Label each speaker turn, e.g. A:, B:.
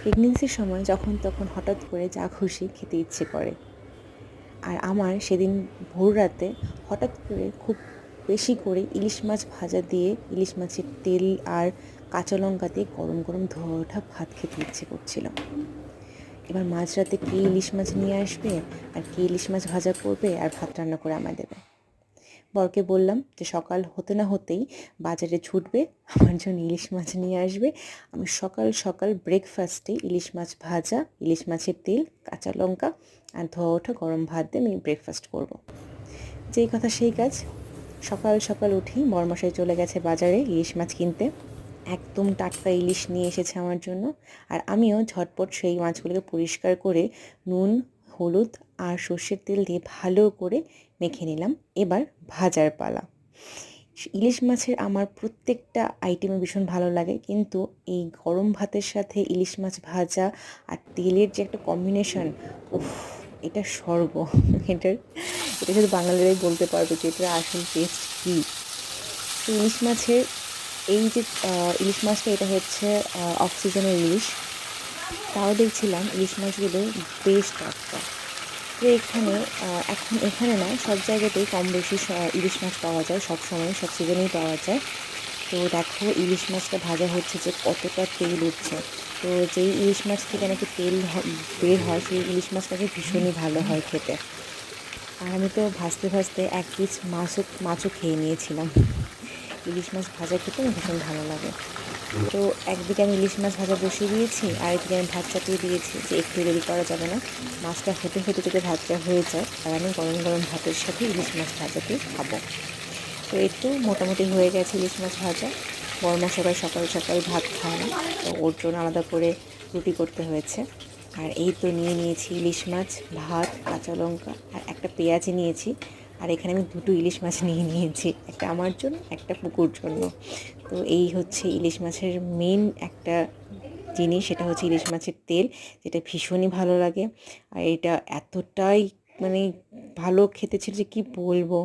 A: প্রেগনেন্সির সময় যখন তখন হঠাৎ করে যা খুশি খেতে ইচ্ছে করে। আর আমার সেদিন ভোর রাতে হঠাৎ করে খুব বেশি করে ইলিশ মাছ ভাজা দিয়ে ইলিশ মাছের তেল আর কাঁচা লঙ্কা দিয়ে গরম গরম ধোয়া ওঠা ভাত খেতে ইচ্ছে করছিল। এবার মাঝরাতে কে ইলিশ মাছ নিয়ে আসবে আর কে ইলিশ মাছ ভাজা করবে আর ভাত রান্না করে আমায় দেবে। বরকে বললাম যে সকাল হতে না হতেই বাজারে ছুটবে, আমার জন্য ইলিশ মাছ নিয়ে আসবে। আমি সকাল সকাল ব্রেকফাস্টে ইলিশ মাছ ভাজা, ইলিশ মাছের তেল, কাঁচা লঙ্কা আর ধোয়া ওঠা গরম ভাত দিয়ে আমি ব্রেকফাস্ট করব। যেই কথা সেই কাজ। সকাল সকাল উঠেই বরমশাই চলে গেছে বাজারে ইলিশ মাছ কিনতে। একদম টাটকা ইলিশ নিয়ে এসেছে আমার জন্য। আর আমিও ঝটপট সেই মাছগুলোকে পরিষ্কার করে নুন, হলুদ আর সর্ষের তেল দিয়ে ভালো করে মেখে নিলাম। এবার ভাজার পালা। ইলিশ মাছের আমার প্রত্যেকটা আইটেমে ভীষণ ভালো লাগে, কিন্তু এই গরম ভাতের সাথে ইলিশ মাছ ভাজা আর তেলের যে একটা কম্বিনেশন, উফ, এটা স্বর্গ। এটার এটা শুধু বাঙালিরাই বলতে পারবে যে এটার আসল টেস্ট কী। তো ইলিশ মাছের এই যে ইলিশ মাছটা, এটা হচ্ছে অফ সিজনের ইলিশ। তাও দেখছিলাম ইলিশ মাছগুলো বেশ টাটকা। তো এখন এখানে না, সব জায়গাতেই কম বেশি ইলিশ মাছ পাওয়া যায়, সব সময় সব সিজনেই পাওয়া যায়। তো দেখো ইলিশ মাছটা ভাজা হচ্ছে যে কতটা তেল উঠছে। তো যেই ইলিশ মাছ থেকে নাকি তেল বের হয়, সেই ইলিশ মাছ নাকি ভীষণই ভালো হয় খেতে। আর আমি তো ভাজতে ভাজতে এক পিস মাছও খেয়ে নিয়েছিলাম। ইলিশ মাছ ভাজা খেতে আমার ভীষণ ভালো লাগে। তো একদিকে আমি ইলিশ মাছ ভাজা বসিয়ে দিয়েছি, আরেকদিকে আমি ভাত চাপিয়ে দিয়েছি যে একটু দেরি করা যাবে না, মাছটা হতে হতে যদি ভাতটা হয়ে যায় আর আমি গরম গরম ভাতের সাথে ইলিশ মাছ ভাজাটি খাবো। তো এই তো মোটামুটি হয়ে গেছে ইলিশ মাছ ভাজা। বড়মশাই সকাল সকাল ভাত খায় না, তো ওর জন্য আলাদা করে রুটি করতে হয়েছে। আর এই তো নিয়ে নিয়েছি ইলিশ মাছ, ভাত, কাঁচা লঙ্কা আর একটা পেঁয়াজ নিয়েছি। আর এখানে আমি দুটো ইলিশ মাছ নিয়ে নিয়েছি, একটা আমার জন্য, একটা পুকুর জন্য। তো এই হচ্ছে ইলিশ মাছের মেন একটা জিনিস, সেটা হচ্ছে ইলিশ মাছের তেল, যেটা ভীষণই ভালো লাগে। আর এটা এতটাই মানে ভালো খেতে ছিল যে কী বলবো।